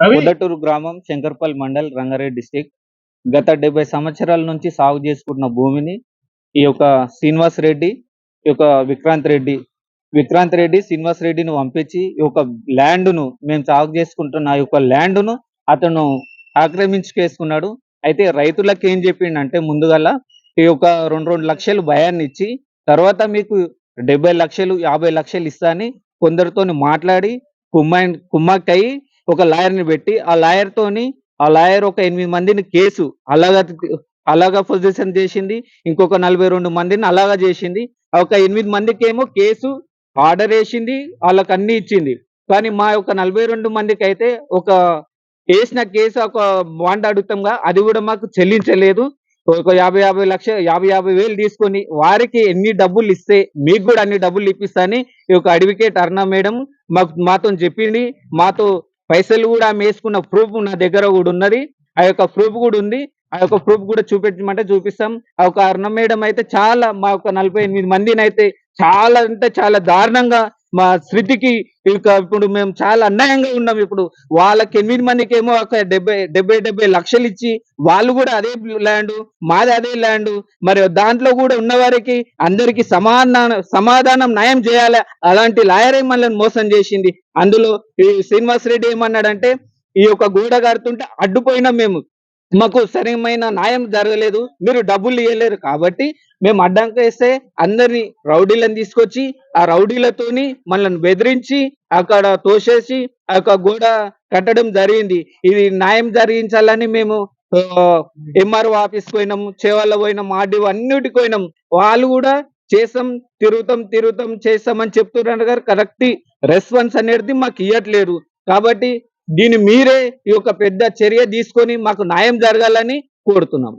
అవి పొద్దటూరు గ్రామం, శంకర్పల్లి మండల్, రంగారెడ్డి డిస్ట్రిక్ట్. గత 70 సంవత్సరాల నుంచి సాగు చేసుకుంటున్న భూమిని ఈ యొక్క శ్రీనివాస్ రెడ్డి, ఈ యొక్క విక్రాంత్ రెడ్డి, శ్రీనివాస్ రెడ్డిని పంపించి ఈ యొక్క ల్యాండ్‌ను మేము సాగు చేసుకుంటున్న ఈ యొక్క ల్యాండ్‌ను అతను ఆక్రమించుకేసుకున్నాడు. అయితే రైతులకు ఏం చెప్పిండంటే ముందుగాల ఈ యొక్క 2 లక్షలు భయాన్నిచ్చి తర్వాత మీకు 70 లక్షలు, 50 లక్షలు ఇస్తా అని కొందరితోని మాట్లాడి కుమ్మక్కయి ఒక లాయర్‌ని పెట్టి ఆ లాయర్ ఒక 8 మందిని కేసు అలాగా పొజిషన్ చేసింది. ఇంకొక 42 మందిని అలాగా చేసింది. ఒక 8 మందికేమో కేసు ఆర్డర్ ఏసింది. ఆళ్ళకన్నీ ఇచ్చింది. కానీ మా యొక్క 42 మందికైతే ఒక ఏసిన కేసు ఒక బాండ్ అడుగుతాంగా అది కూడా మాకు చెల్లించలేదు. ఒక 50 లక్షలు 50,000 తీసుకొని వారికి ఎన్ని డబ్బులు ఇస్తే మీకు కూడా అన్ని డబ్బులు ఇప్పిస్తా అని ఈ యొక్క అడ్వకేట్ అరుణ మేడం మాతోని చెప్పింది. మాతో పైసలు కూడా ఆమె వేసుకున్న ప్రూఫ్ నా దగ్గర కూడా ఉన్నది. ఆ యొక్క ప్రూఫ్ కూడా ఉంది. ఆ యొక్క ప్రూఫ్ కూడా చూపెట్టమంటే చూపిస్తాం. ఆ యొక్క అరుణ మేడం అయితే చాలా మా యొక్క 48 మందినైతే చాలా అంటే చాలా దారుణంగా మా శృతికి ఇప్పుడు మేము చాలా అన్యాయంగా ఉన్నాం. ఇప్పుడు వాళ్ళకి 8 మందికేమో ఒక 70 లక్షలు ఇచ్చి వాళ్ళు కూడా అదే ల్యాండ్, మాది అదే ల్యాండ్. మరి దాంట్లో కూడా ఉన్న వారికి అందరికి సమాధానం న్యాయం చేయాలి. అలాంటి లాయరే మనల్ని మోసం చేసింది. అందులో ఈ శ్రీనివాస్ రెడ్డి ఏమన్నాడంటే ఈ యొక్క గోడ కడుతుంటే అడ్డుపోయినాం మేము. మాకు సరైన న్యాయం జరగలేదు. మీరు డబ్బులు ఇయ్యలేరు కాబట్టి మేము అడ్డంకి వేస్తే అందరిని రౌడీలను తీసుకొచ్చి ఆ రౌడీలతోని మనల్ని బెదిరించి అక్కడ తోసేసి ఆ యొక్క గోడ కట్టడం జరిగింది. ఇది న్యాయం జరిగించాలని మేము ఎంఆర్ఓ ఆఫీస్ పోయినాం, చేవల్ల పోయినాం, ఆర్డీఓ అన్నిటికి పోయినాం. వాళ్ళు కూడా చేస్తాం, తిరుగుతాం చేస్తామని చెప్తున్నారు గారు కరెక్ట్ రెస్పాన్స్ అనేది మాకు ఇవ్వట్లేదు. కాబట్టి దీన్ని మీరే ఈ యొక్క పెద్ద చర్య తీసుకొని మాకు న్యాయం జరగాలని కోరుతున్నాం.